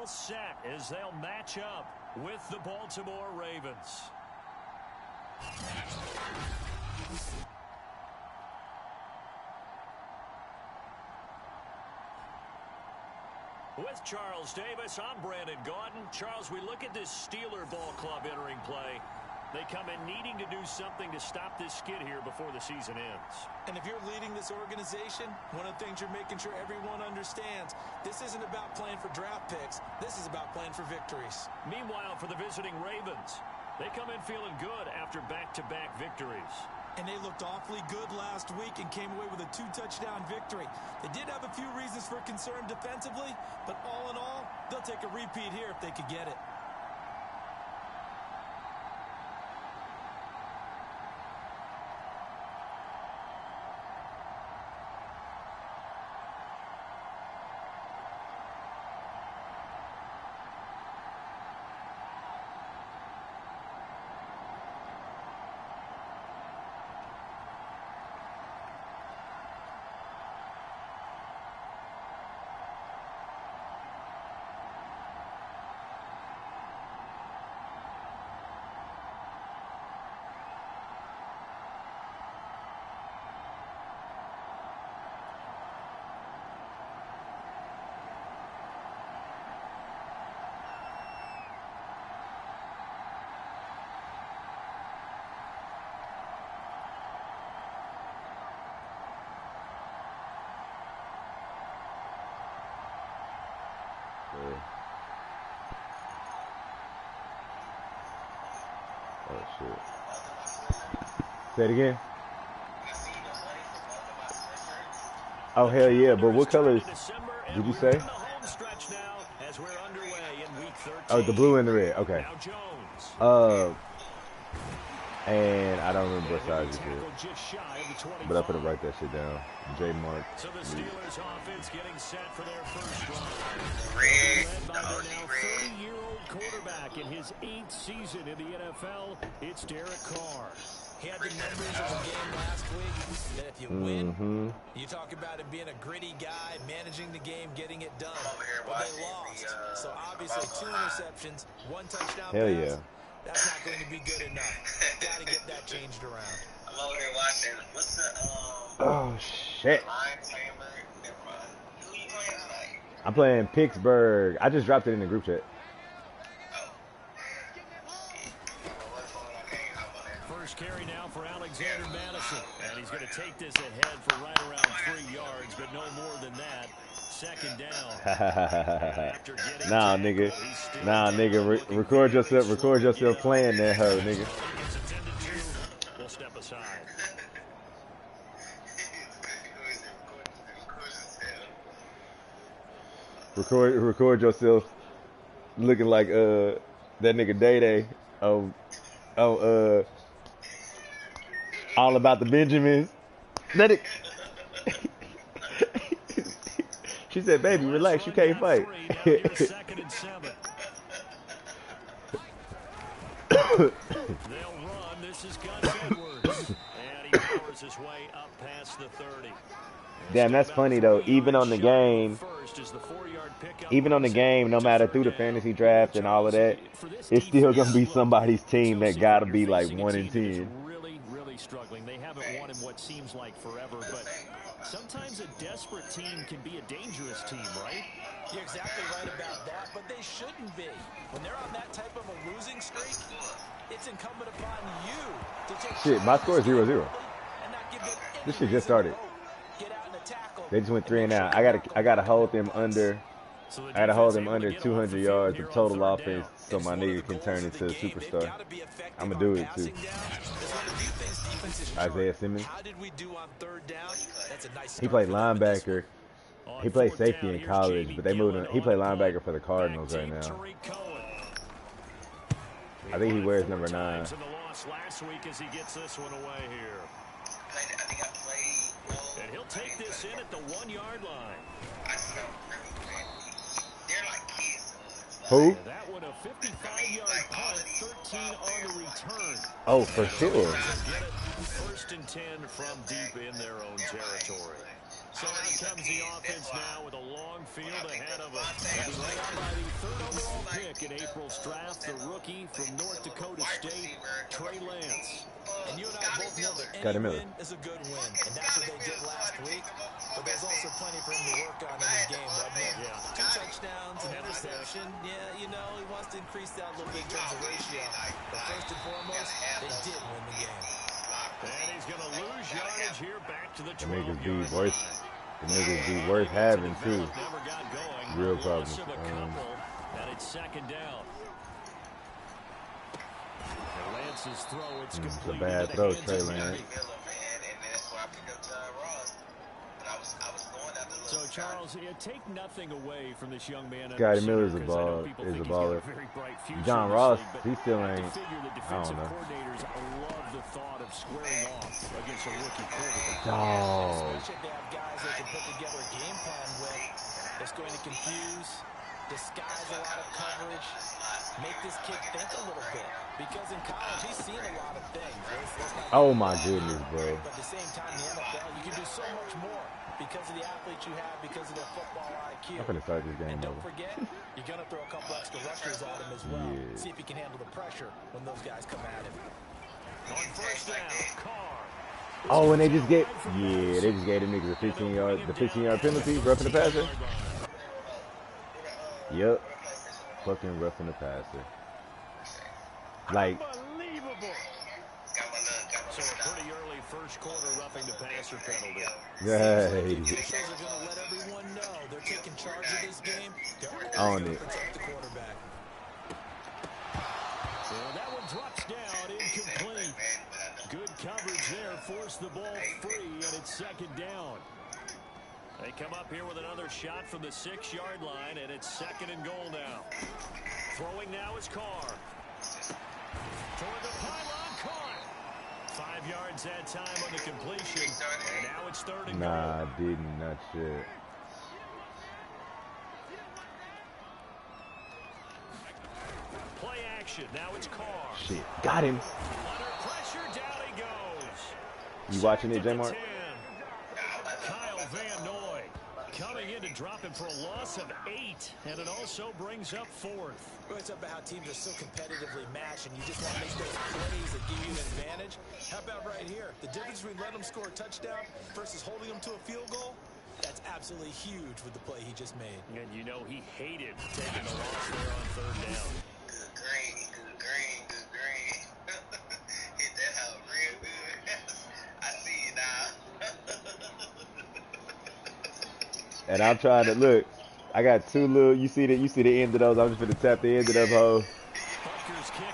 set as they'll match up with the Baltimore Ravens. With Charles Davis, I'm Brandon Gaudin. Charles, we look at this Steeler ball club entering play. They come in needing to do something to stop this skid here before the season ends. And if you're leading this organization, one of the things you're making sure everyone understands, this isn't about playing for draft picks. This is about playing for victories. Meanwhile, for the visiting Ravens, they come in feeling good after back-to-back victories. And they looked awfully good last week and came away with a 2-touchdown victory. They did have a few reasons for concern defensively, but all in all, they'll take a repeat here if they could get it. Oh shit. Say it again. Oh hell yeah, but what colors did you say? Oh, the blue and the red, okay. And I don't remember what size it is, but I put to write that shit down. J Mark. So the Steelers offense getting set for their first drive. Led by their now 30-year-old quarterback in his 8th season in the NFL, it's Derek Carr. He had the numbers of the game last week. That if you win, you talk about him being a gritty guy, managing the game, getting it done. But they lost. So obviously 2 interceptions, 1 touchdown Hell pass. yeah. That's not going to be good enough. Got to get that changed around. I'm over here watching. What's the Oh shit. Who you playing tonight? I'm playing Pixburgh. I just dropped it in the group chat. First carry now for Alexander Madison. And he's going to take this ahead for right around 3 yards, but no more than that. Second down. Nah, nigga. Nah, nigga. Record yourself playing that hoe, nigga. We'll step aside. Record yourself looking like that nigga Day Day. All About the Benjamins. That it. She said, "Baby, relax. You can't fight." Second and 7. They'll run. This is Gus Edwards, and he powers his way up past the 30. Damn, that's funny though. Even on the game, no matter through the fantasy draft and all of that, it's still gonna be somebody's team that gotta be like 1-10. Really struggling. They haven't won in what seems like forever, but sometimes a desperate team can be a dangerous team, right? You're exactly right about that, but they shouldn't be. When they're on that type of a losing streak, it's incumbent upon you to take shit. My score is 0-0. and not give them This shit just started. Get out and tackle. They just went 3 and out. I gotta hold them under. I gotta hold them under 200 yards of total offense so my nigga can turn into a superstar. I'm gonna do it too. Isaiah Simmons. He played linebacker. He played safety in college, but they moved him. He played linebacker for the Cardinals right now. I think he wears number 9. And he'll take this in at the 1-yard line. Who? That one a 55-yard punt, 13 on the return. Oh, for sure. First and 10 from deep in their own territory. So here comes the offense now with a long field ahead of us. By the third pick in April's draft, the rookie from North Dakota State, Trey Lance. And you and I both know that any win is a good win, and that's what they did last week. But there's also plenty for him to work on in his game, wasn't there? Yeah. 2 touchdowns, an interception. Yeah, you know, he wants to increase that a little bit in terms of ratio. But first and foremost, they did win the game. And he's going to lose yardage here back to the 12. The niggas be worth having, too. Real problems. And it's second down. Lance's throw, it's a bad throw, Trey Lance. So, Charles, take nothing away from this young man. Scotty Miller's a baller. John Ross, he still ain't. I don't know. Coordinators love the thought of squaring off against a rookie quarterback. Dog. Especially if they have guys they can put together a game plan with. It's going to confuse, disguise a lot of coverage, make this kid think a little bit. Because in college, he's seen a lot of things. Oh, my goodness, bro. But at the same time, in the NFL, you can do so much more because of the athletes you have, because of their football IQ. I'm going to start this game and don't over. forget, you're going to throw a couple extra rushers at him as well. Yeah. See if he can handle the pressure when those guys come at him. On first down, Carr. Oh, and they just gave them niggas a 15-yard penalty, roughing the passer. Yep. Fucking roughing the passer. Like, unbelievable. So a pretty early first quarter roughing the passer penalty. Hey. Officials are going to let everyone know they're taking charge of this game. They're on going it. to protect the quarterback. Well, that one drops down, incomplete. Good coverage there, forced the ball free, and it's second down. They come up here with another shot from the 6-yard line, and it's second and goal now. Throwing now is Carr. Toward the pylon, caught. 5 yards that time on the completion, and now it's third and goal. Nah, I didn't, not shit. Play action, now it's Carr. Shit, got him. Under pressure, down he goes. You watching it, J-Mark? Kyle Van Noy coming in to drop him for a loss of 8, and it also brings up 4th. Well, it's about how teams are so competitively matched, and you just want to make those plays that give you an advantage. How about right here? The difference between letting them score a touchdown versus holding them to a field goal, that's absolutely huge with the play he just made. And you know he hated taking the loss there on third down. Good green. Hit that out real good. I see you now. And I'm trying to look. I got 2 little. You see the end of those. I'm just gonna tap the end of them hoes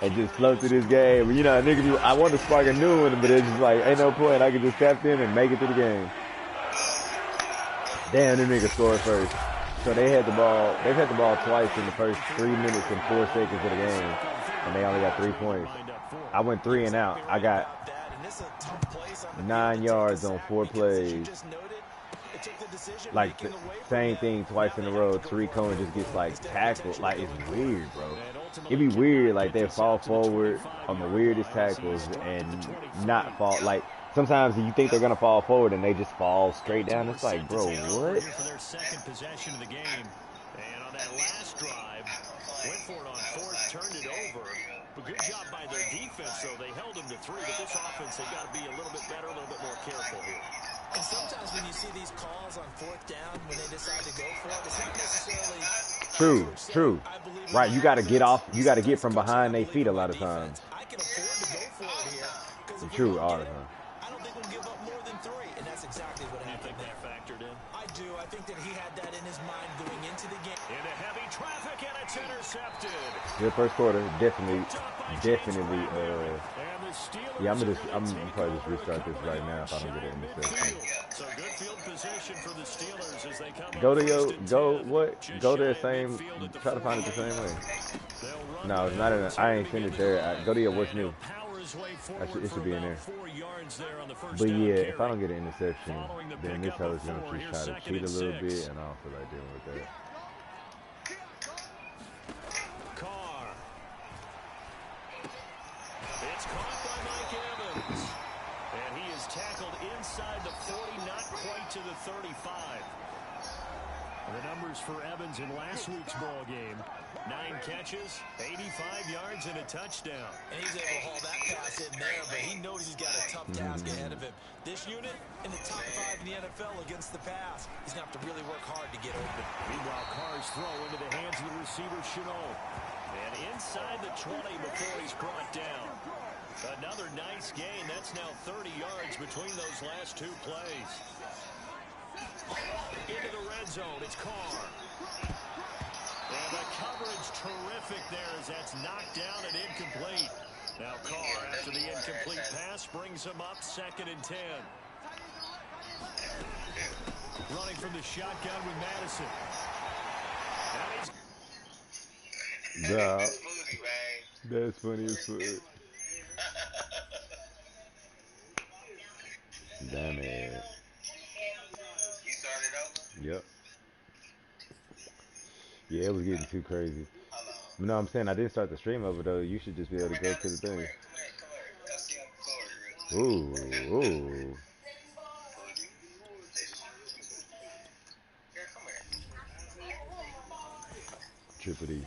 and just float through this game. You know, niggas, I want to spark a new one, but it's just like ain't no point. I can just tap them and make it through the game. Damn, them niggas scored first. So they had the ball. They've had the ball twice in the first 3 minutes and 4 seconds of the game, and they only got 3 points. I went 3 and out. I got 9 yards on 4 plays. Like the same thing twice in a row. Tariq Cohen just gets like tackled. Like it's weird, bro. It'd be weird. Like they fall forward on the weirdest tackles and not fall. Like sometimes you think they're gonna fall forward and they just fall straight down. It's like, bro, what? For their second possession of the game, and on that last drive, went for it on 4th, turned it over. But good job by their defense, though. They held them to 3. But this offense, they got to be a little bit better, a little bit more careful here. And sometimes when you see these calls on 4th down, when they decide to go for it, it's not necessarily true. Right, you got to get off. You got to get from behind their feet a lot of times. I can afford to go for it here. True, all the time. I don't think we'll give up more than 3, and that's exactly what happened. You think that factored in? I do. I think that he had that in his mind going into the game. Into heavy traffic, and it's intercepted. Good first quarter, definitely. Yeah, I'm probably just restart this right now if I don't get an interception. So good field position for the Steelers as they come. Go to the same. Try to find it the same way. No, it's not in. I ain't send it there. Go to your what's new. It should be in there. But yeah, if I don't get an interception, then this hoe is gonna just try to cheat a little bit, and I don't feel like dealing with that. Carr. It's caught by Mike Evans. And he is tackled inside the 40, not quite to the 35. The numbers numbers for Evans in last week's ball game. 9 catches, 85 yards, and a touchdown. And he's able to haul that pass in there, but he knows he's got a tough task ahead of him. This unit in the top 5 in the NFL against the pass. He's going to have to really work hard to get open. Meanwhile, Carr's throw into the hands of the receiver, Chenault. And inside the 20 before he's brought down. Another nice gain. That's now 30 yards between those last 2 plays. Into the red zone, it's Carr. And the coverage terrific there as that's knocked down and incomplete. Now Carr, after the incomplete pass, brings him up 2nd and 10. Running from the shotgun with Madison. Nah, that's funny as fuck. Damn it. You started over? Yep. Yeah, it was getting too crazy. You know what I'm saying? I didn't start the stream over though. You should just be able to go to the thing. Ooh, ooh. Triple D.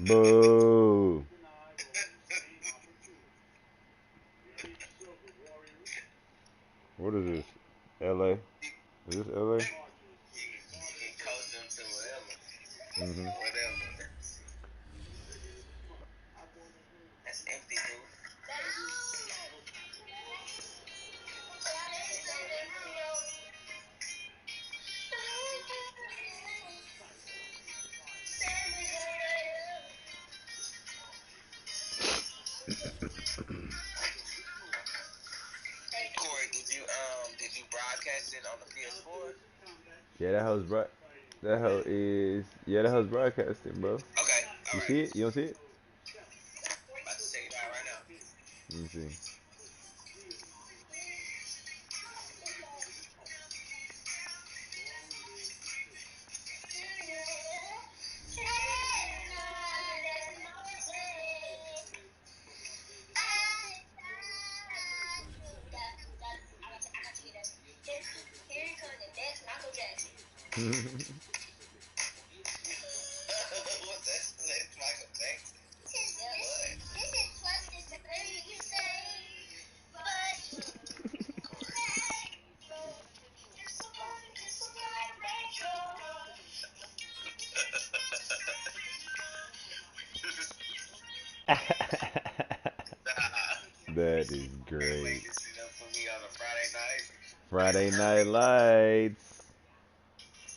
Boo. What is this? LA? Is this LA? You can coach them to whatever. Whatever. That's empty, dude. Corey, did you broadcast it on the PS4? Yeah, that hoe is that hoe's broadcasting, bro. Okay. You see it? You don't see it? About to check it out right now. Let me see. What's that? That's Michael Jackson. That is great. For me on a Friday night. Friday Night Lights.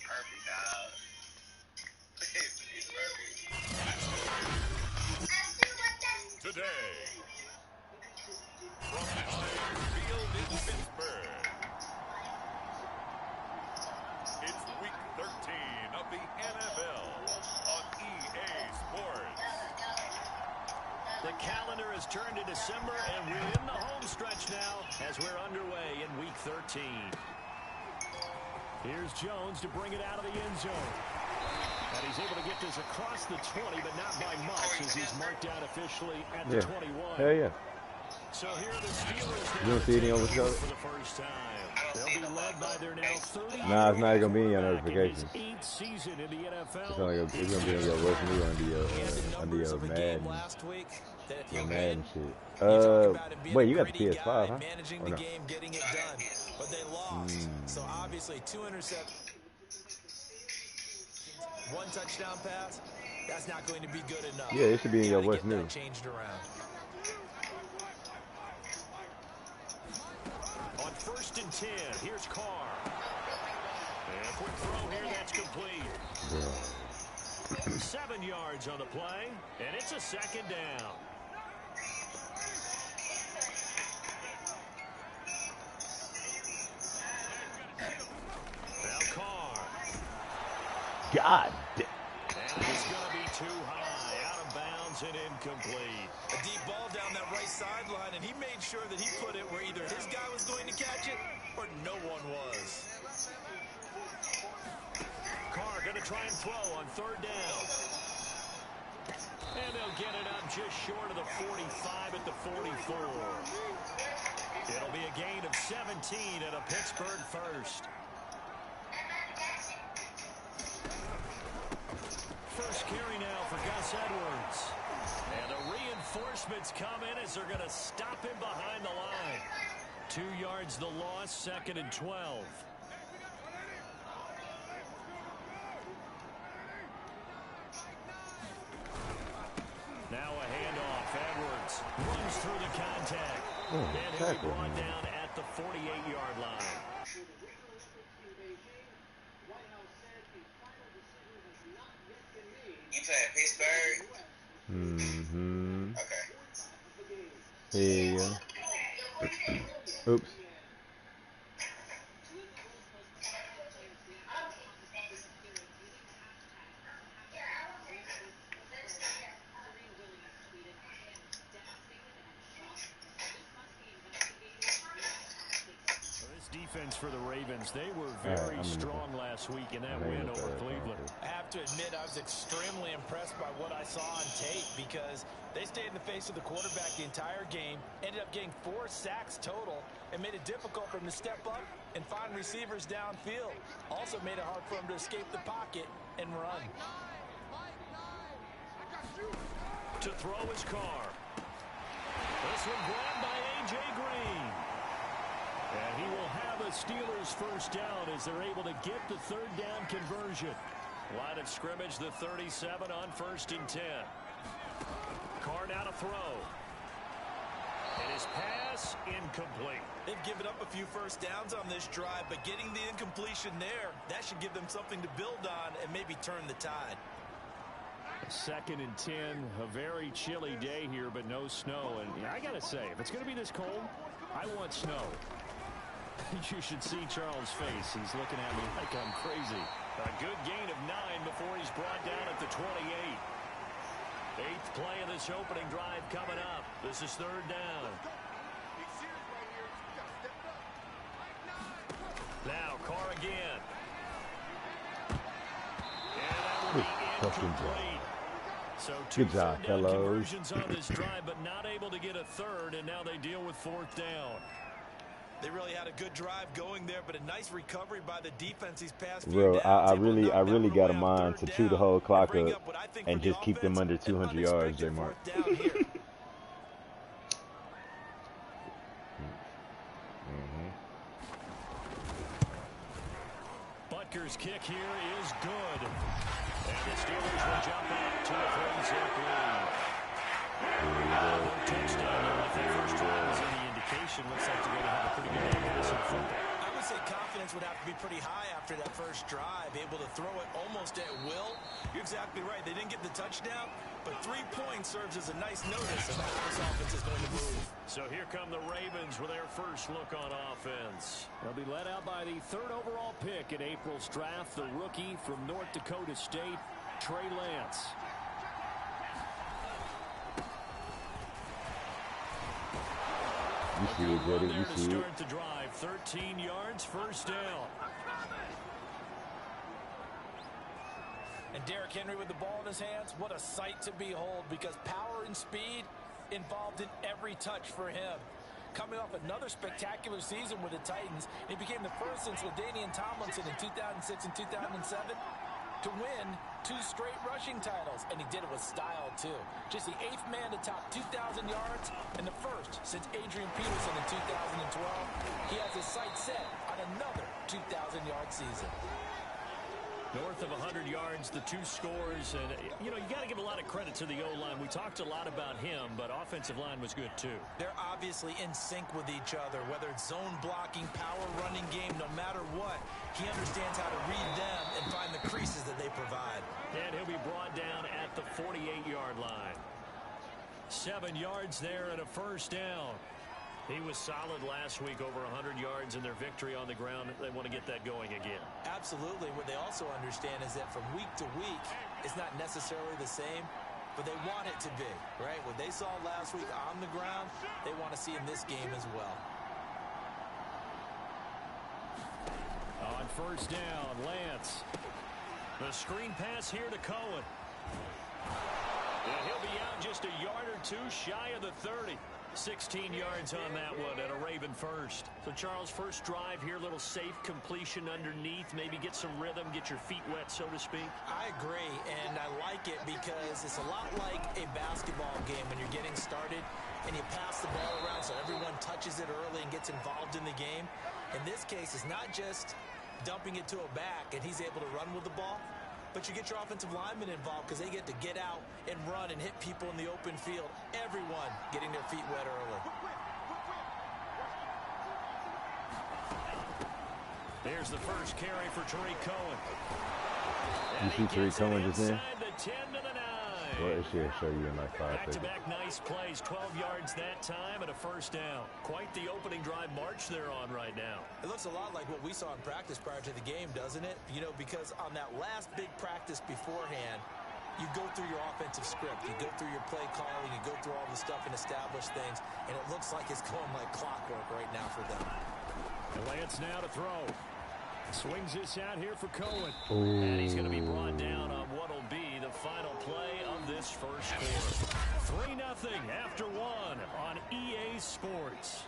Perfect, dog. It's perfect. Today, from Pixburgh Field in Pittsburgh, it's Week 13 of the NFL on EA Sports. The calendar has turned to December, and we're in the home stretch now as we're underway in Week 13. Here's Jones to bring it out of the end zone. And he's able to get this across the 20, but not by much as he's marked out officially at the 21. Hell yeah. So here are the Steelers You don't see any on the show? for the first time. They'll be led by their now 30. Nah, it's not gonna be in your notifications. In his 8th season in the NFL. It's gonna be in your what's new under your Madden. Your Madden shit. Wait, you got the PS5, huh? Managing Or the no? game, getting it done, but they lost. So obviously 2 interceptions, 1 touchdown pass. That's not going to be good enough. Yeah, it should be in your what's new. Changed around. On 1st and 10, here's Carr. And a quick throw here, that's complete. Yeah. 7 yards on the play, and it's a 2nd down. Now Carr. God damn. And it's going to be too high, out of bounds and incomplete. A deep ball down that right sideline, and he made sure that he put it where either his guy was going to catch it or no one was. Carr going to try and throw on 3rd down. And they'll get it up just short of the 45 at the 44. It'll be a gain of 17 and a Pittsburgh first. First carry now for Gus Edwards. And the reinforcements come in as they're going to stop him behind the line. 2 yards the loss, 2nd and 12. Now a handoff. Edwards runs through the contact. And he'll be brought down at the 48-yard line. You playing Pixburgh? Mm-hmm. Okay. Yeah. Oops. Defense for the Ravens. They were very strong last week in that win over Cleveland. I have to admit, I was extremely impressed by what I saw on tape because they stayed in the face of the quarterback the entire game, ended up getting 4 sacks total, and made it difficult for him to step up and find receivers downfield. Also made it hard for him to escape the pocket and run. To throw his car. This one grabbed by A.J. Green. And he will have a Steelers first down as they're able to get the 3rd down conversion. Line of scrimmage, the 37 on 1st and 10. Carr now to throw. And his pass incomplete. They've given up a few first downs on this drive, but getting the incompletion there, that should give them something to build on and maybe turn the tide. 2nd and 10, a very chilly day here, but no snow. And I got to say, if it's going to be this cold, I want snow. You should see Charles' face. He's looking at me like I'm crazy. A good gain of 9 before he's brought down at the 28. 8th play of this opening drive coming up. This is 3rd down. Now Carr again. And that will be incomplete. So 2 good job, third down fellows. conversions on this drive, but not able to get a 3rd, and now they deal with 4th down. They really had a good drive going there, but a nice recovery by the defense these past few Bro, downs. I really got a mind to chew the whole clock up and just keep them under 200 yards, J-Mark. Butker's kick here is good. And the Steelers will jump out to a 3-zip lead. No touchdown there. If that first drive is any indication, looks like they're going to have a pretty good day passing the football. I would say confidence would have to be pretty high after that first drive, able to throw it almost at will. You're exactly right. They didn't get the touchdown, but 3 points serves as a nice notice of how this offense is going to move. So here come the Ravens with their first look on offense. They'll be led out by the 3rd overall pick in April's draft, the rookie from North Dakota State, Trey Lance. You see it, Jody. You see it. Start the drive, 13 yards, first down. And Derrick Henry with the ball in his hands, what a sight to behold, because power and speed involved in every touch for him. Coming off another spectacular season with the Titans, he became the first since LaDainian Tomlinson in 2006 and 2007 to win 2 straight rushing titles, and he did it with style too. Just the 8th man to top 2,000 yards and the first since Adrian Peterson in 2012. He has his sights set on another 2,000-yard season. North of 100 yards, the 2 scores, and you know, you got to give a lot of credit to the O-line. We talked a lot about him, but offensive line was good too. They're obviously in sync with each other, whether it's zone blocking, power running game, no matter what. He understands how to read them and find the creases that they provide. And he'll be brought down at the 48-yard line. 7 yards there and a first down. He was solid last week, over 100 yards in their victory on the ground. They want to get that going again. Absolutely. What they also understand is that from week to week, it's not necessarily the same, but they want it to be, right? What they saw last week on the ground, they want to see in this game as well. On first down, Lance. The screen pass here to Cohen. And he'll be out just a yard or 2 shy of the 30. 16 yards on that one and a Raven first. So, Charles, first drive here, little safe completion underneath. Maybe get some rhythm, get your feet wet, so to speak. I agree, and I like it because it's a lot like a basketball game when you're getting started and you pass the ball around so everyone touches it early and gets involved in the game. In this case, it's not just dumping it to a back and he's able to run with the ball, but you get your offensive linemen involved because they get to get out and run and hit people in the open field. Everyone getting their feet wet early. Here's the first carry for Tariq Cohen. You see Tariq Cohen just there? The 10 to the 9. Well, it should show you in like 5 seconds. Back-to-back nice plays, 12 yards that time and a first down. Quite the opening drive march they're on right now. It looks a lot like what we saw in practice prior to the game, doesn't it? You know, because on that last big practice beforehand, you go through your offensive script, you go through your play calling, you go through all the stuff and establish things, and it looks like it's going like clockwork right now for them. And Lance now to throw. Swings this out here for Cohen. Ooh. And he's going to be brought down on what will be the final play of this first quarter. 3-0 after 1 on EA Sports.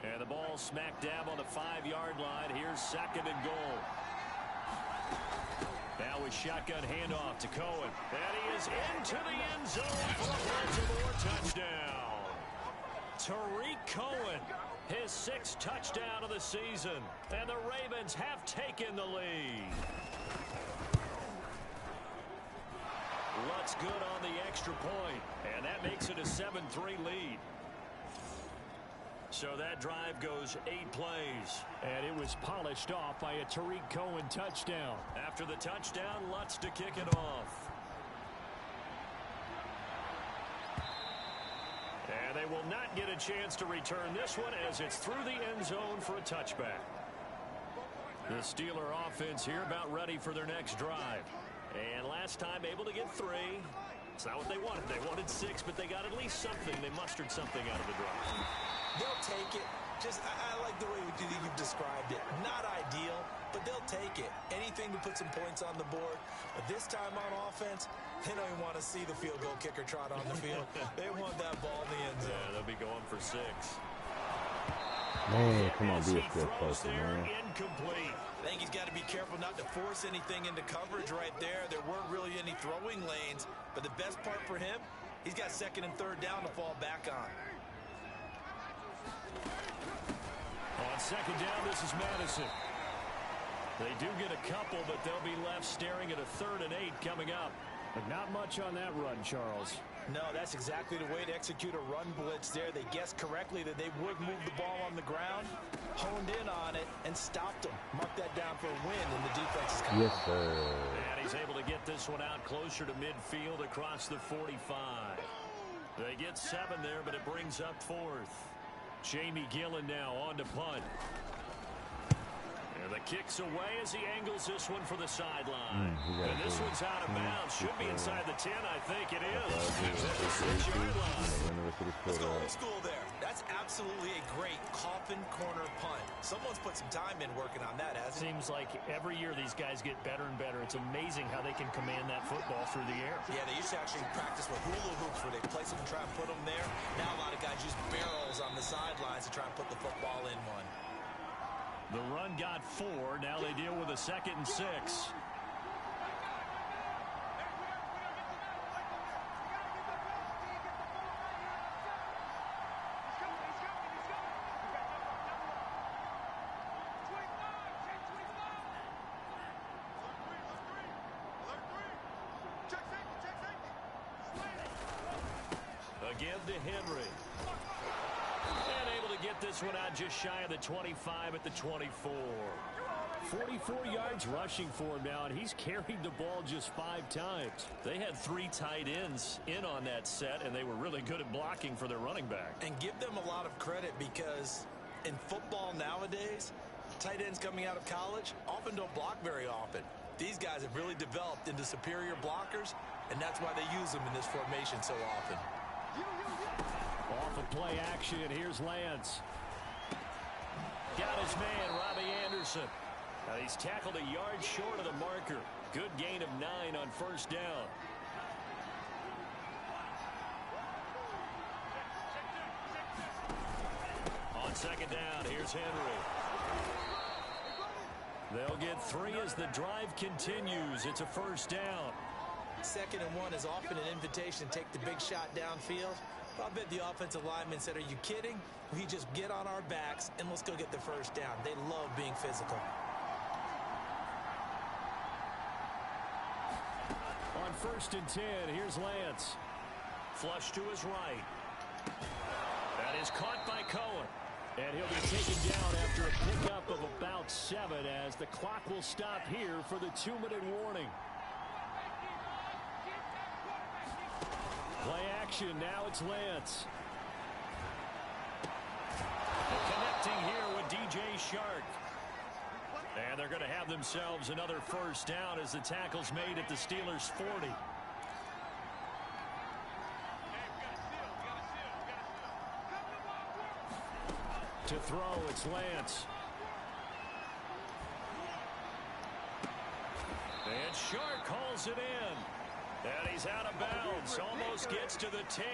And the ball smack dab on the 5-yard line. Here's 2nd and goal. Now with shotgun handoff to Cohen. And he is into the end zone for a Baltimore touchdown. Tariq Cohen, his 6th touchdown of the season. And the Ravens have taken the lead. Lutz good on the extra point. And that makes it a 7-3 lead. So that drive goes 8 plays. And it was polished off by a Tariq Cohen touchdown. After the touchdown, Lutz to kick it off. And they will not get a chance to return this one as it's through the end zone for a touchback. The Steeler offense here about ready for their next drive. And last time able to get 3. It's not what they wanted. They wanted 6, but they got at least something. They mustered something out of the drive. They'll take it. I like the way you've described it. Not ideal, but they'll take it. Anything to put some points on the board. But this time on offense, they don't even want to see the field goal kicker trot on the field. They want that ball in the end zone. Yeah, they'll be going for 6. Man, come on, be a step closer, man. Incomplete. I think he's got to be careful not to force anything into coverage right there. There weren't really any throwing lanes, but the best part for him, he's got 2nd and 3rd down to fall back on. On 2nd down, this is Madison. They do get a couple, but they'll be left staring at a 3rd and 8 coming up. But not much on that run, Charles. No, that's exactly the way to execute a run blitz there. They guessed correctly that they would move the ball on the ground, honed in on it, and stopped them. Mark that down for a win, and the defense is coming. Yes, sir. And he's able to get this one out closer to midfield across the 45. They get 7 there, but it brings up 4th. Jamie Gillen now on to punt. And the kick's away as he angles this one for the sideline. And this one's out of bounds. Should be inside the 10, I think it is. At the 6-yard line. Let's go old school there. That's absolutely a great coffin corner punt. Someone's put some time in working on that, hasn't it? Seems like every year these guys get better and better. It's amazing how they can command that football through the air. Yeah, they used to actually practice with hula hoops where they place them and try and put them there. Now a lot of guys use barrels on the sidelines to try and put the football in one. The run got 4. Now they deal with a 2nd and 6. Again to Henry. This one out just shy of the 25 at the 24. 44 yards rushing for him now, and he's carried the ball just 5 times. They had 3 tight ends in on that set, and they were really good at blocking for their running back. And give them a lot of credit because in football nowadays, tight ends coming out of college often don't block very often. These guys have really developed into superior blockers, and that's why they use them in this formation so often. Off of play action, here's Lance. Got his man, Robbie Anderson. He's tackled a yard short of the marker. Good gain of 9 on first down. On second down, here's Henry. They'll get 3 as the drive continues. It's a first down. 2nd and 1 is often an invitation to take the big shot downfield. I bet the offensive lineman said, are you kidding? We just get on our backs and let's go get the first down. They love being physical. On 1st and 10, here's Lance. Flush to his right. That is caught by Cohen. And he'll be taken down after a pickup of about 7 as the clock will stop here for the 2-minute warning. Play action, now it's Lance. Connecting here with DJ Shark. And they're going to have themselves another first down as the tackle's made at the Steelers' 40. To throw, it's Lance. And Shark calls it in. And he's out of bounds. Almost gets to the 10.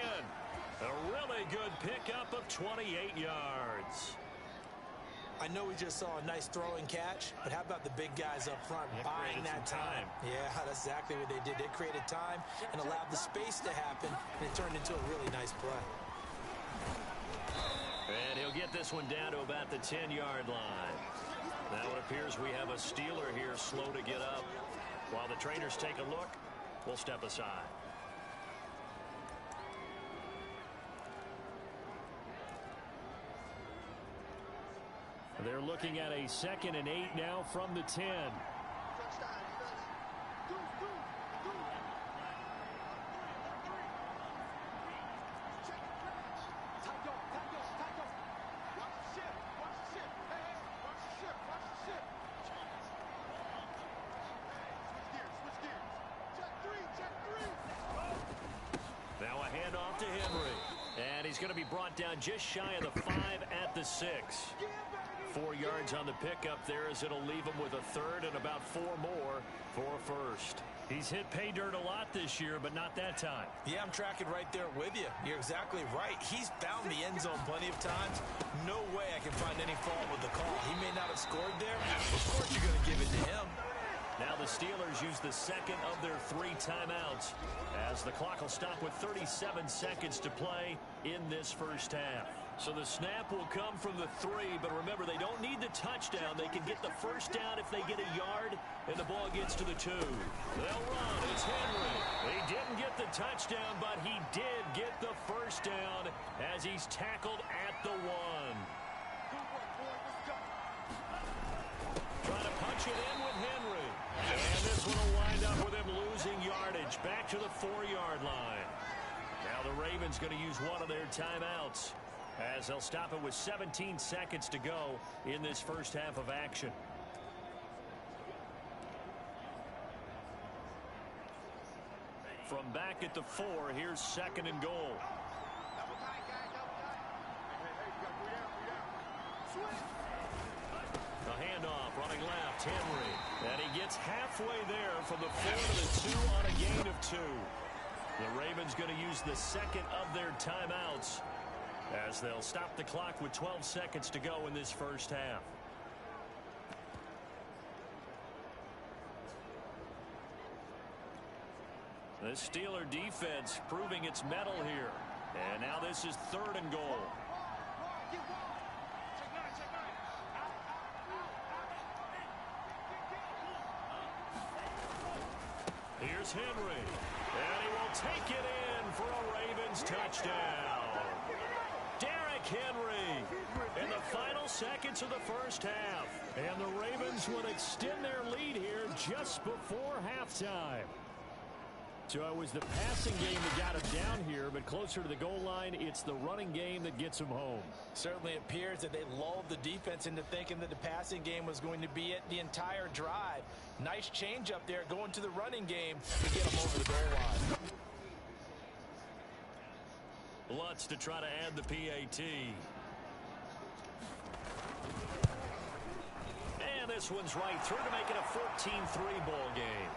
A really good pickup of 28 yards. I know we just saw a nice throwing catch, but how about the big guys up front buying that time? Yeah, that's exactly what they did. They created time and allowed the space to happen, and it turned into a really nice play. And he'll get this one down to about the 10-yard line. Now it appears we have a Steeler here slow to get up. While the trainers take a look, we'll step aside. They're looking at a 2nd and 8 now from the 10. Now a handoff to Henry. And he's going to be brought down just shy of the 5 at the 6. 4 yards on the pickup there as it'll leave him with a 3rd and about 4 more for a first. He's hit pay dirt a lot this year, but not that time. Yeah, I'm tracking right there with you. You're exactly right. He's found the end zone plenty of times. No way I can find any fault with the call. He may not have scored there. Of course you're going to give it to him. Now the Steelers use the 2nd of their 3 timeouts as the clock will stop with 37 seconds to play in this first half. So the snap will come from the 3, but remember, they don't need the touchdown. They can get the first down if they get a yard, and the ball gets to the 2. They'll run. It's Henry. He didn't get the touchdown, but he did get the first down as he's tackled at the 1. Trying to punch it in with Henry. And this one will wind up with him losing yardage back to the 4-yard line. Now the Ravens going to use one of their timeouts as they'll stop it with 17 seconds to go in this first half of action. From back at the 4, here's 2nd and goal. A handoff, running left, Henry. And he gets halfway there from the 4 to the 2 on a gain of 2. The Ravens going to use the 2nd of their timeouts as they'll stop the clock with 12 seconds to go in this first half. The Steeler defense proving its mettle here. And now this is 3rd and goal. Here's Henry. And he will take it in for a Ravens touchdown. Henry in the final seconds of the first half. And the Ravens would extend their lead here just before halftime. So it was the passing game that got him down here, but closer to the goal line, it's the running game that gets him home. Certainly appears that they lulled the defense into thinking that the passing game was going to be it the entire drive. Nice change up there going to the running game to get him over the goal line. Lutz to try to add the PAT. And this one's right through to make it a 14-3 ball game.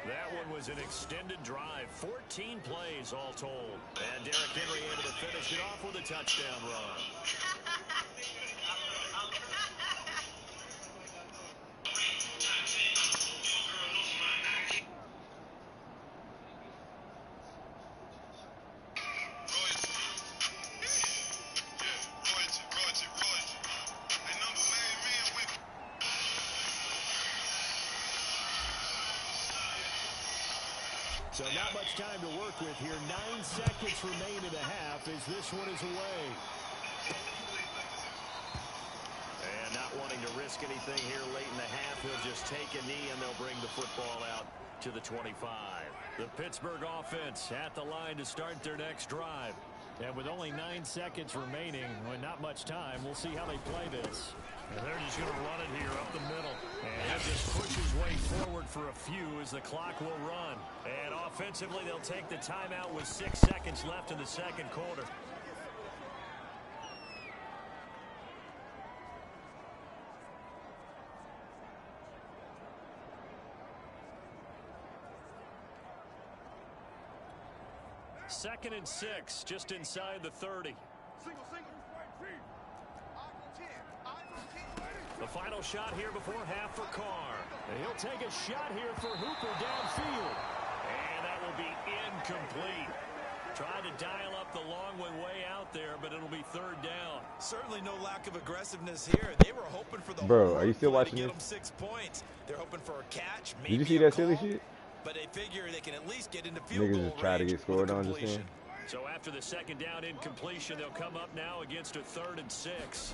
That one was an extended drive. 14 plays all told. And Derrick Henry able to finish it off with a touchdown run. So not much time to work with here. 9 seconds remain in the half as this one is away. And not wanting to risk anything here late in the half, he'll just take a knee and they'll bring the football out to the 25. The Pittsburgh offense at the line to start their next drive. And with only 9 seconds remaining, with not much time, we'll see how they play this. And they're just going to run it here up the middle. And he'll just push his way forward for a few as the clock will run. And offensively, they'll take the timeout with 6 seconds left in the second quarter. Second and 6, just inside the 30. The final shot here before half for Carr. And he'll take a shot here for Hooper downfield. And that will be incomplete. Trying to dial up the long way out there, but it'll be third down. Certainly no lack of aggressiveness here. They were hoping for the Bro, are you still watching to get this? them 6 points. They're hoping for a catch. Did you see that silly shit? But they figure they can at least get into field goal Niggas just try to range get scored with a on, just completion. saying. So after the second down incompletion, they'll come up now against a 3rd and 6.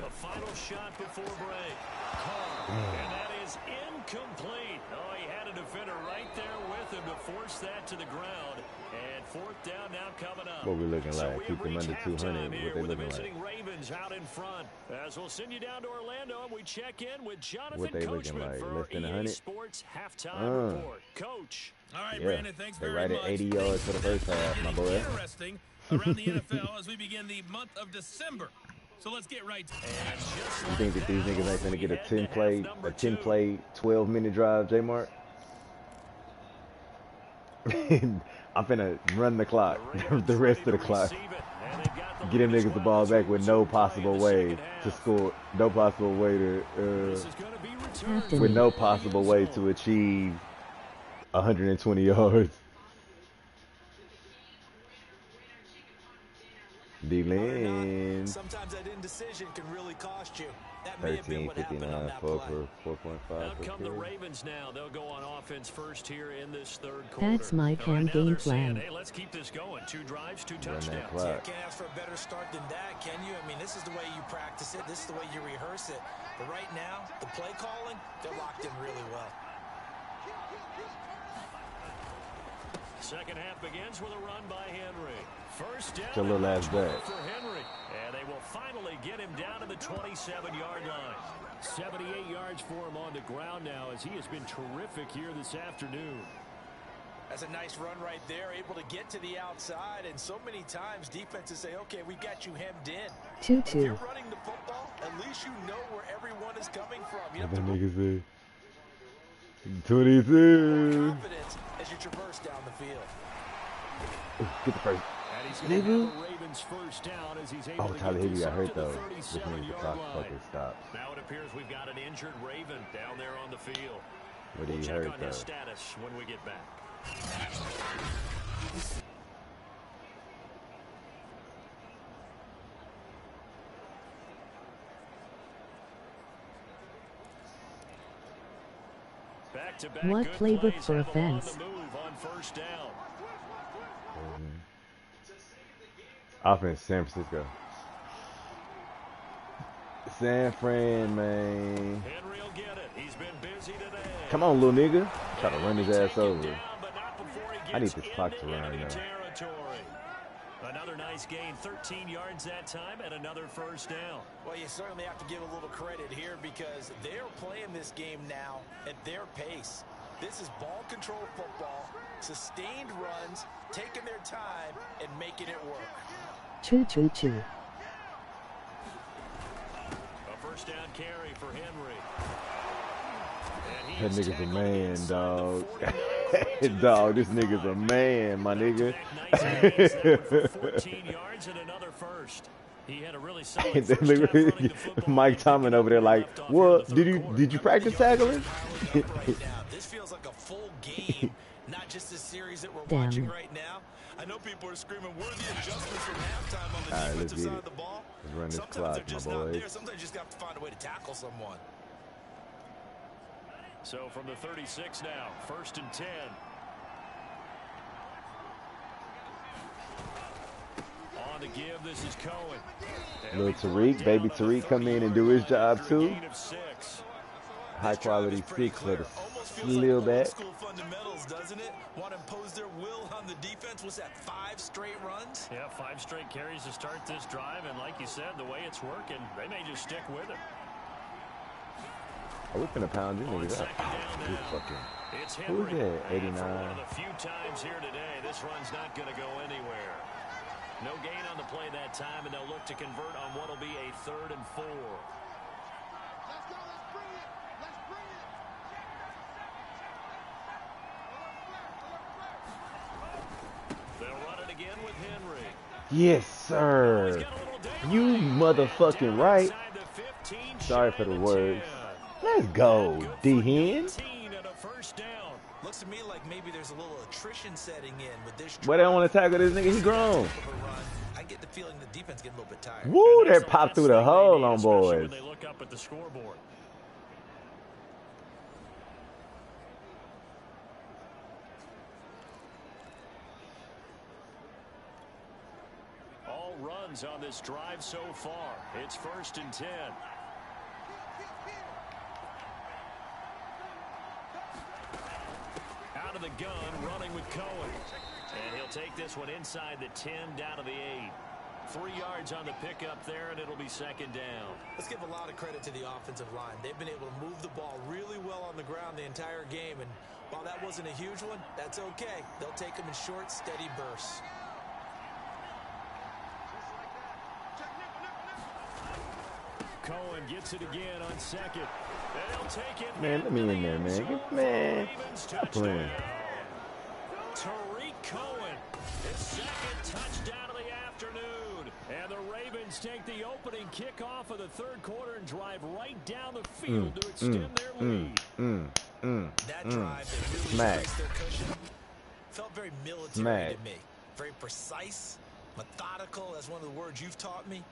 The final shot before break. Carr, and that is incomplete. Oh, he had a defender right there with him to force that to the ground. And 4th down now coming up. What we looking So like? we Keep them have under reached 200. halftime here What they with the looking visiting like? Ravens out in front. As we'll send you down to Orlando and we check in with Jonathan What they looking Coachman like? for Less than EA 100? Sports halftime report. Coach. All right, Yeah, Brandon, thanks they very right much. at 80 yards for the first half, my boy. Interesting around the NFL as we begin the month of December. So let's get right to it. You think that these niggas ain't gonna get a 10-play, 12-minute drive, J-Mark? I'm finna run the clock, the rest of the clock. Get them niggas the ball back with no possible way to score, no possible way to, with no possible way to achieve 120 yards. D-Lynn. Sometimes that indecision can really cost you. That may have been what happened on 13-59, that 4 play. for 4.5. Out come the Ravens now. They'll go on offense first here in this 3rd quarter. That's my camp game plan. Hey, let's keep this going. 2 drives, 2 Run touchdowns. that clock. You can't ask for a better start than that, can you? I mean, this is the way you practice it. This is the way you rehearse it. But right now, the play calling, they're locked in really well. Second half begins with a run by Henry. First down. It's a little ass back. For Henry. And they will finally get him down to the 27-yard line. 78 yards for him on the ground now as he has been terrific here this afternoon. That's a nice run right there, able to get to the outside. And so many times defenses say, okay, we got you hemmed in. If you're running the football, at least you know where everyone is coming from. You have to niggas say 22. confidence as you traverse down the field. Get the first. And he's going to have the Ravens first down as he's able to Tyler get Higbee this got up hurt to the though. Which means the clock 37-yard fucking line. stops. Now it appears we've got an injured Raven down there on the field. What We'll he check hurt on though? his status when we get back. Back-to-back What good playbook plays for have him on offense? the move on first down. Offense, San Francisco. San Fran, man. Henry will get it. He's been busy today. Come on, little nigga. Try to run his ass Take him over. down, but not before he I need gets this clock to into run, enemy though. territory. Another nice gain, 13 yards that time, and another first down. Well, you certainly have to give a little credit here because they're playing this game now at their pace. This is ball control football, sustained runs, taking their time, and making it work. Choo choo choo. A first down carry for Henry. And he That is nigga's a tackled man, inside the dog. 49. Dog, this nigga's a man, my nigga. 14 yards and another first. He had a really solid first half running the football. Mike Tomlin over there like, well, did you practice tackling? This feels like a full game, not just a series that we're watching right now. I know people are screaming, where are the adjustments from halftime on the defensive side of the ball? Let's run this Sometimes clock, they're just my not boys. there. Sometimes you just have to find a way to tackle someone. So from the 36 now, 1st and 10. On to give, this is Cohen. Little Tariq, baby Tariq come in and do his job too. High quality 6 for the little bit. Fundamentals, doesn't it? Want to impose their will on the defense. Was that 5 straight runs? Yeah, 5 straight carries to start this drive, and like you said, the way it's working, they may just stick with it. Oh, we're finna pound you niggas up. This fucking. Who's that? 89. One of the few times here today, this run's not going to go anywhere. No gain on the play that time, and they'll look to convert on what will be a 3rd and 4. They'll run it again with Henry. Yes, sir. You motherfucking right. Sorry for the words. Let's go, D-Hen. Looks to me like maybe there's a little attrition setting in with this. Why they don't want to tackle this nigga? He grown. I get the feeling the defense getting a little bit tired. Woo, that popped through the hole on boys. When they look up at the scoreboard. All runs on this drive so far. It's 1st and 10. Out of the gun, running with Cohen. And he'll take this one inside the 10, down to the 8. 3 yards on the pickup there, and it'll be 2nd down. Let's give a lot of credit to the offensive line. They've been able to move the ball really well on the ground the entire game, and while that wasn't a huge one, that's okay. They'll take them in short, steady bursts. Cohen gets it again on 2nd. And he'll take it. Man, let me in there, man. Man, stop playing. Tariq Cohen, his 2nd touchdown of the afternoon. And the Ravens take the opening kickoff of the 3rd quarter and drive right down the field to extend their lead. That drive, they really increased their cushion. Felt very military to me. Very precise, methodical. That's one of the words you've taught me.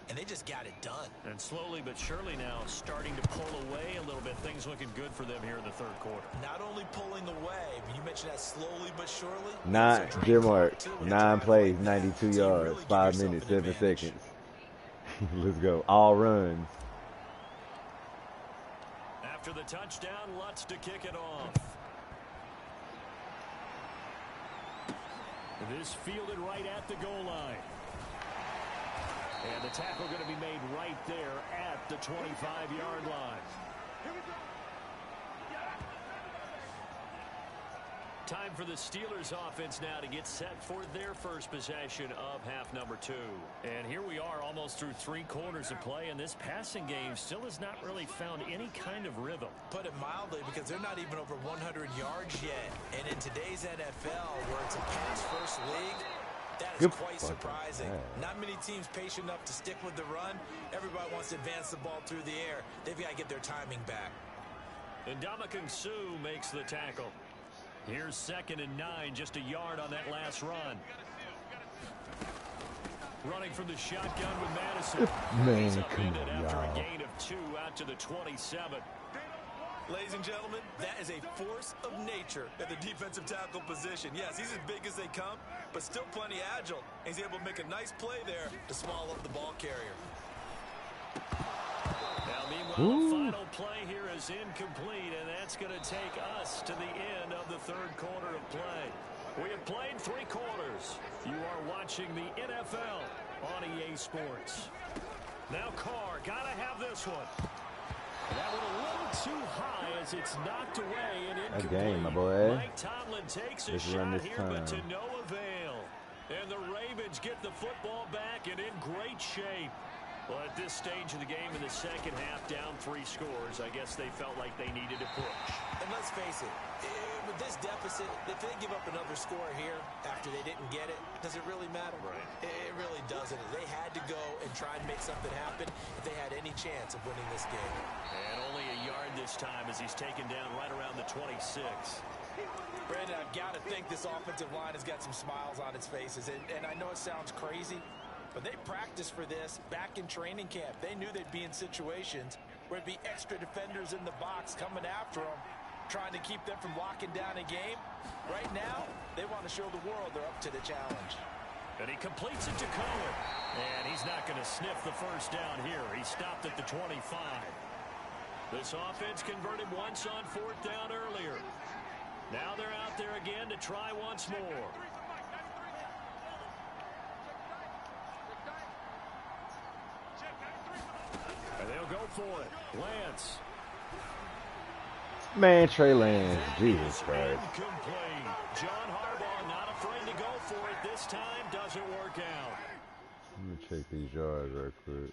And they just got it done. And slowly but surely now starting to pull away a little bit. Things looking good for them here in the 3rd quarter. Not only pulling away, but you mentioned that slowly but surely. Jim Mark, 9 plays, 92 yards, 5 minutes, 7 seconds. Let's go. All runs. After the touchdown, Lutz to kick it off. This fielded right at the goal line. And the tackle going to be made right there at the 25-yard line. Time for the Steelers offense now to get set for their first possession of half number 2. And here we are almost through 3 quarters of play, and this passing game still has not really found any kind of rhythm. Put it mildly, because they're not even over 100 yards yet. And in today's NFL, where it's a pass-first league, that is quite surprising. Not many teams patient enough to stick with the run. Everybody wants to advance the ball through the air. They've got to get their timing back. And Ndamukong Suh makes the tackle. Here's 2nd and 9, just a yard on that last run. Running from the shotgun with Madison. Man, come on, after y'all. a gain of 2 out to the 27. Ladies and gentlemen, that is a force of nature at the defensive tackle position. Yes, he's as big as they come, but still plenty agile. He's able to make a nice play there to swallow up the ball carrier. Now, meanwhile, the final play here is incomplete, and that's going to take us to the end of the 3rd quarter of play. We have played 3 quarters. You are watching the NFL on EA Sports. Now, Carr, got to have this one. That one a little too high as it's knocked away and incomplete. That game, my boy. Mike Tomlin takes a Let's run shot this here, but to no avail. And the Ravens get the football back and in great shape. Well, at this stage of the game in the second half, down 3 scores, I guess they felt like they needed to push. And let's face it, with this deficit, if they give up another score here after they didn't get it, does it really matter? Right. It really doesn't. They had to go and try and make something happen if they had any chance of winning this game. And only a yard this time as he's taken down right around the 26. Brandon, I've got to think this offensive line has got some smiles on its faces. And I know it sounds crazy, but they practiced for this back in training camp. They knew they'd be in situations where it'd be extra defenders in the box coming after them, trying to keep them from locking down a game. Right now, they want to show the world they're up to the challenge. And he completes it to Cohen. And he's not going to sniff the first down here. He stopped at the 25. This offense converted once on 4th down earlier. Now they're out there again to try once more. And they'll go for it. Lance. Man, Trey Lance. Jesus Christ. Incomplete. John Harbaugh not afraid to go for it. This time doesn't work out. Let me check these yards real quick.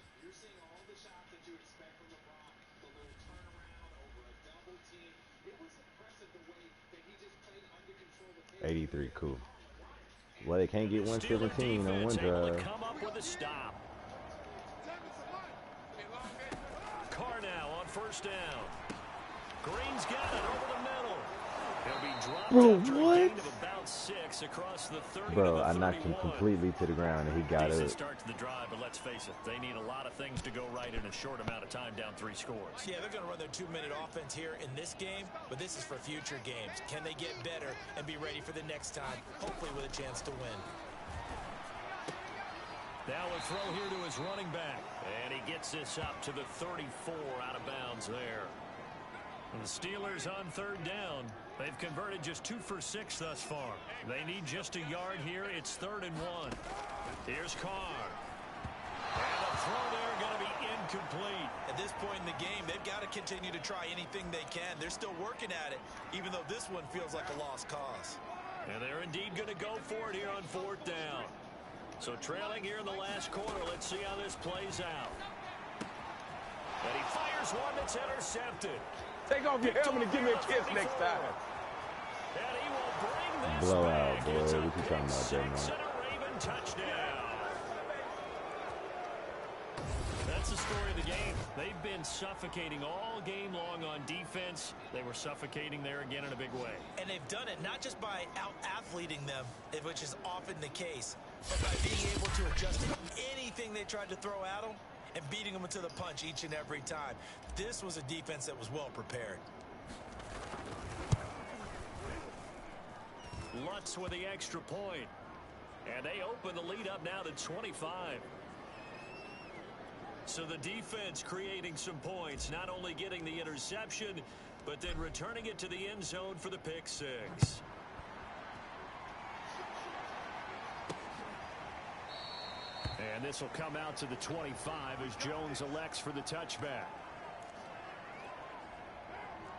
83, cool. Well, they can't get 117 on one drive. Come up with a stop. Carr now on 1st down. Green's got it over the middle. He'll be dropped after a gain of about 6 across the 30. Bro, I knocked him completely to the ground and he got it. Start to the drive, but let's face it, they need a lot of things to go right in a short amount of time, down 3 scores. Yeah, they're going to run their 2-minute offense here in this game, but this is for future games. Can they get better and be ready for the next time, hopefully with a chance to win? Now a throw here to his running back, and he gets this up to the 34 out of bounds there. And the Steelers on 3rd down. They've converted just 2 for 6 thus far. They need just a yard here. It's 3rd and 1. Here's Carr. And the throw there going to be incomplete. At this point in the game, they've got to continue to try anything they can. They're still working at it, even though this one feels like a lost cause. And they're indeed going to go for it here on 4th down. So trailing here in the last quarter. Let's see how this plays out. And he fires one that's intercepted. Take off your helmet and give me a kiss next time. And he will bring this Blowout, back. boy. It's What you talking about there, man? and a Raven touchdown. That's the story of the game. They've been suffocating all game long on defense. They were suffocating there again in a big way. And they've done it not just by out-athleting them, which is often the case, but by being able to adjust to anything they tried to throw at them and beating them to the punch each and every time. This was a defense that was well prepared. Lutz with the extra point. And they open the lead up now to 25. So the defense creating some points, not only getting the interception, but then returning it to the end zone for the pick 6. And this will come out to the 25 as Jones elects for the touchback.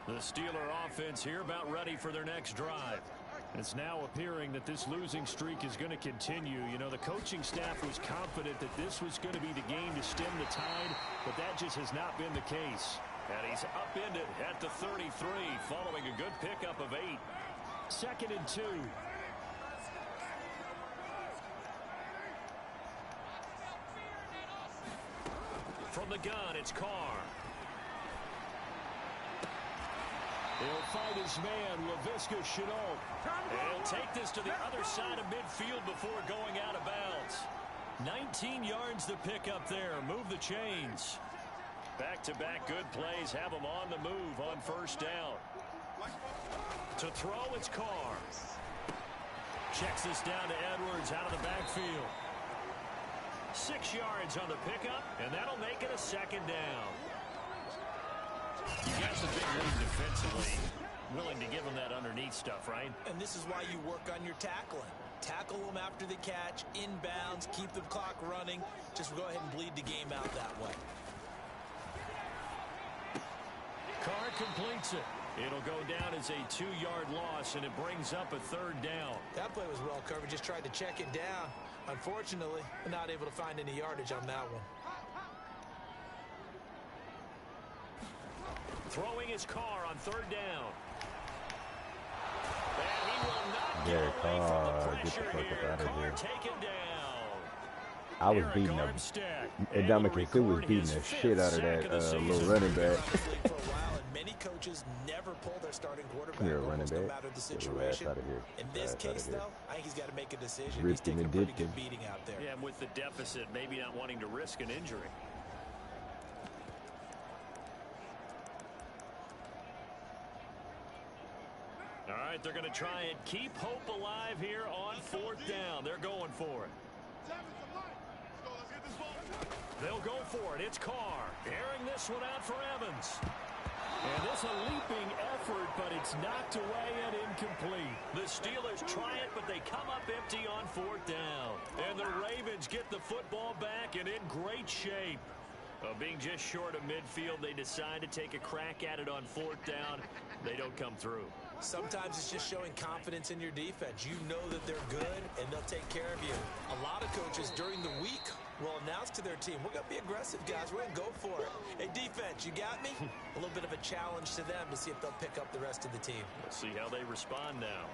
The Steeler offense here about ready for their next drive. It's now appearing that this losing streak is going to continue. You know, the coaching staff was confident that this was going to be the game to stem the tide, but that just has not been the case. And he's upended at the 33 following a good pickup of 8. 2nd and 2. From the gun, it's Carr. He'll fight his man, Laviska Shenault. And he'll take this to the other side of midfield before going out of bounds. 19 yards to pick up there. Move the chains. Back-to-back good plays have him on the move on 1st down. To throw, it's Carr. Checks this down to Edwards out of the backfield. 6 yards on the pickup, and that'll make it a 2nd down. You guys a big lead defensively, willing to give them that underneath stuff, right? And this is why you work on your tackling. Tackle them after the catch, inbounds, keep the clock running. Just go ahead and bleed the game out that way. Carr completes it. It'll go down as a 2-yard loss, and it brings up a 3rd down. That play was well covered. Just tried to check it down. Unfortunately, not able to find any yardage on that one. Throwing his car on 3rd down. And he will not get Derek away from the Carr, get the pressure fuck here. up out of Carr here. taken down. I was beating them. And Dominic Sue was beating the shit out of that little running back. Many coaches never pull their starting quarterback, You're a running no back. matter the Get your ass situation. out of here. In this case, though, I think he's got to make a decision. Ripped He's taking him a and pretty dipped good him. beating out there. Yeah, and with the deficit, maybe not wanting to risk an injury. All right, they're going to try and keep hope alive here on 4th down. They're going for it. They'll go for it. It's Carr. Airing this one out for Evans. And this a leaping effort, but it's knocked away and incomplete. The Steelers try it, but they come up empty on 4th down. And the Ravens get the football back and in great shape. Being just short of midfield, they decide to take a crack at it on 4th down. They don't come through. Sometimes it's just showing confidence in your defense. You know that they're good, and they'll take care of you. A lot of coaches during the week will announce to their team, we're going to be aggressive, guys. We're going to go for it. Hey, defense, you got me? A little bit of a challenge to them to see if they'll pick up the rest of the team. We'll see how they respond now.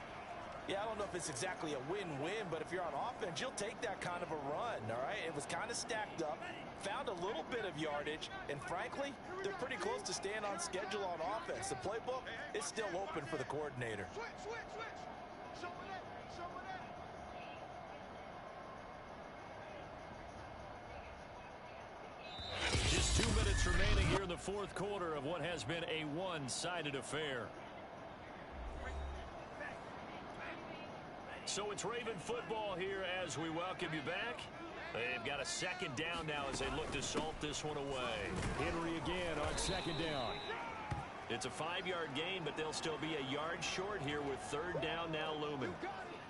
Yeah, I don't know if it's exactly a win-win, but if you're on offense, you'll take that kind of a run, all right? It was kind of stacked up, found a little bit of yardage, and frankly, they're pretty close to staying on schedule on offense. The playbook is still open for the coordinator. Just 2 minutes remaining here in the 4th quarter of what has been a one-sided affair. So it's Raven football here as we welcome you back. They've got a 2nd down now as they look to salt this one away. Henry again on 2nd down. It's a 5-yard gain, but they'll still be a yard short here with 3rd down now looming.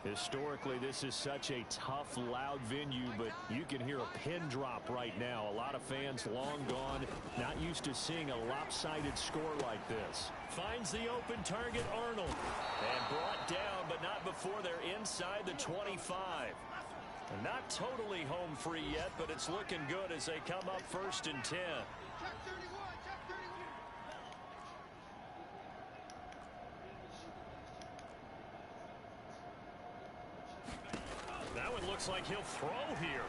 Historically, this is such a tough, loud venue, but you can hear a pin drop right now. A lot of fans long gone, not used to seeing a lopsided score like this. Finds the open target, Arnold. And brought down, but not before they're inside the 25. And not totally home free yet, but it's looking good as they come up 1st and 10. That one looks like he'll throw here.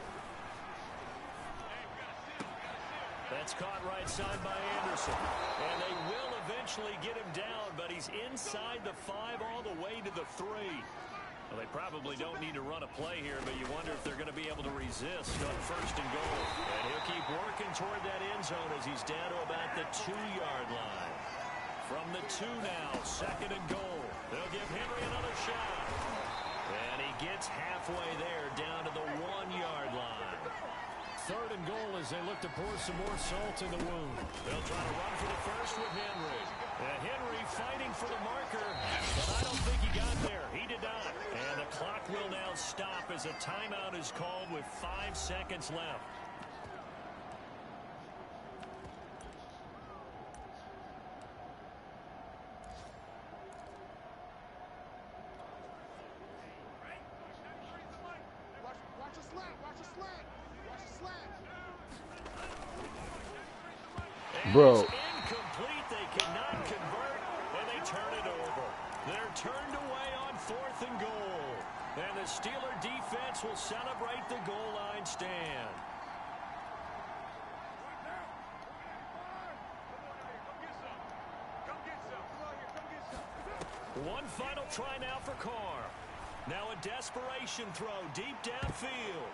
That's caught right side by Anderson. And they will eventually get him down, but he's inside the 5 all the way to the 3. Well, they probably don't need to run a play here, but you wonder if they're going to be able to resist on 1st and goal. And he'll keep working toward that end zone as he's down to about the 2-yard line. From the 2 now, 2nd and goal. They'll give Henry another shot. And he gets halfway there, down to the 1-yard line. 3rd and goal as they look to pour some more salt in the wound. They'll try to run for the 1st with Henry. And Henry fighting for the marker, but I don't think he got there. He did not. And the clock will now stop as a timeout is called with 5 seconds left. Bro. Incomplete. They cannot convert, and they turn it over. They're turned away on 4th and goal. And the Steeler defense will celebrate the goal line stand. One final try now for Carr. Now a desperation throw deep downfield.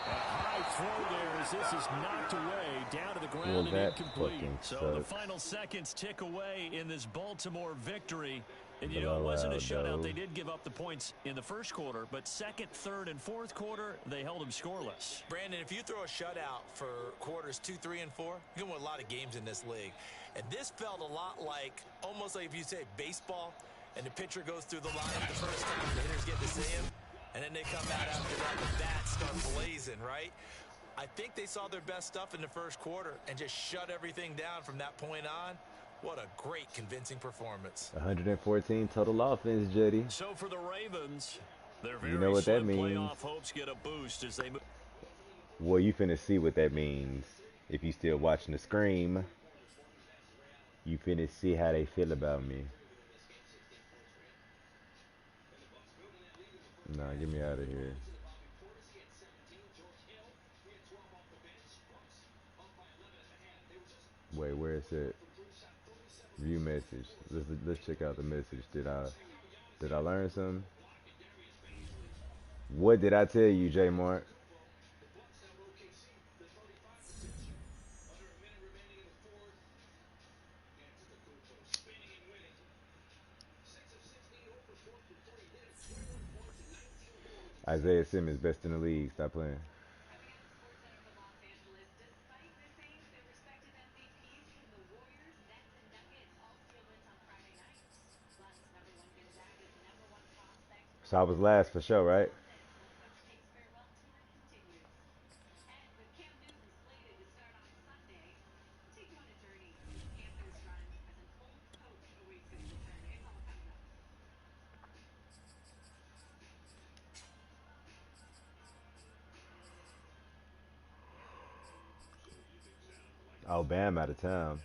A high throw there as this is knocked away down to the ground Well, and that incomplete. fucking So the sucks. final seconds tick away in this Baltimore victory. And, you But know, it wasn't a allowed, shutout. though. They did give up the points in the 1st quarter, but 2nd, 3rd, and 4th quarter, they held them scoreless. Brandon, if you throw a shutout for quarters 2, 3, and 4, you're going to win a lot of games in this league. And this felt a lot like, almost like if you say baseball, and the pitcher goes through the lineup the first time, the hitters get to see him, and then they come out after that, the bats start blazing, right? I think they saw their best stuff in the 1st quarter and just shut everything down from that point on. What a great, convincing performance. 114 total offense, Juddy. So for the Ravens, their very You know what that slim means. playoff hopes get a boost as they move. Well, you finna see what that means if you still watching the scream. You finna see how they feel about me. Nah, get me out of here. Wait, where is it? View message. Let's check out the message. Did I learn something? What did I tell you, J Mart? Isaiah Simmons, best in the league. Stop playing. So I was last for sure, right? Oh, Bam out of town.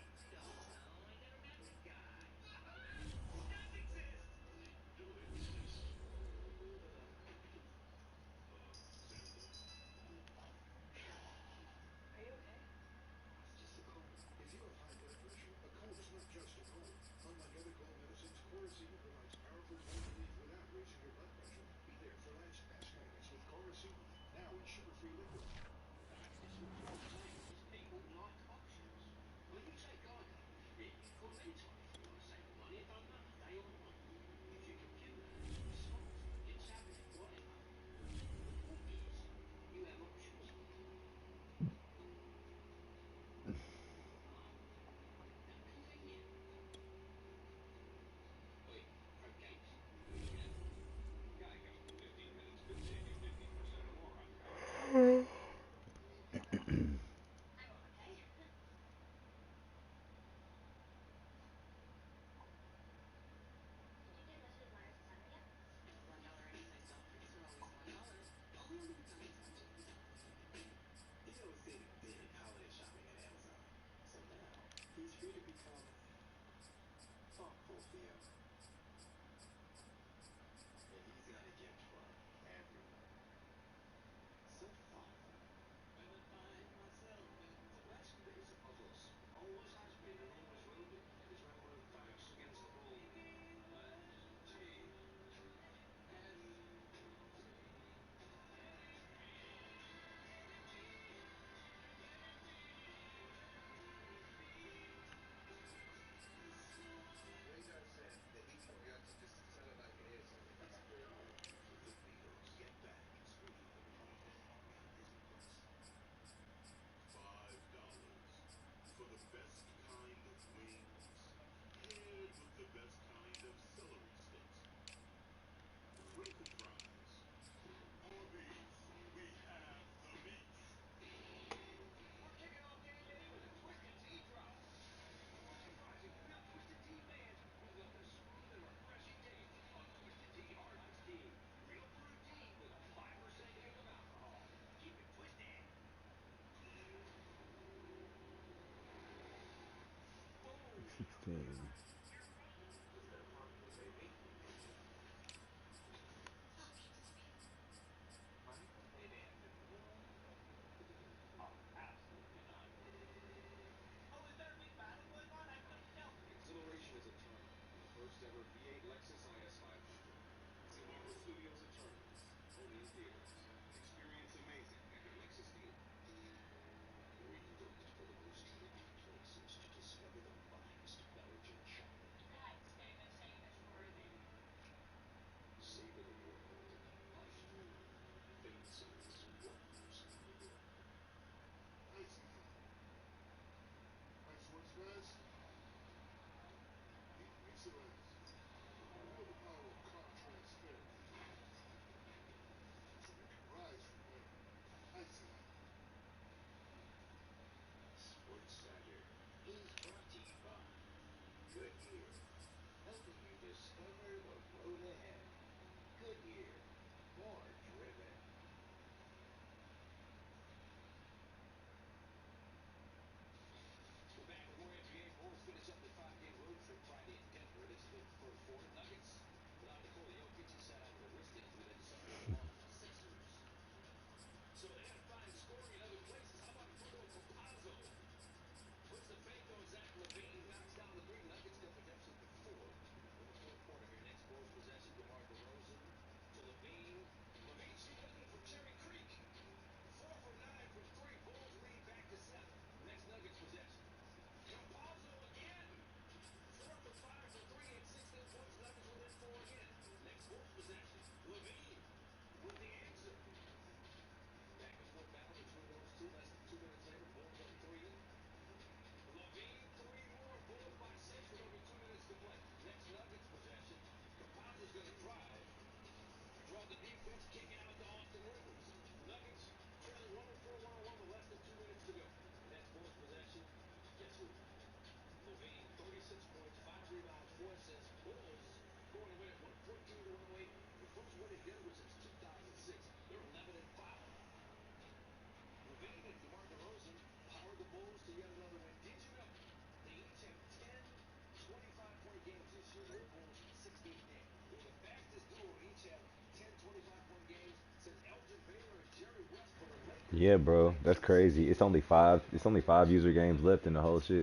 Yeah, bro, that's crazy. It's only five. It's only 5 user games left in the whole shit.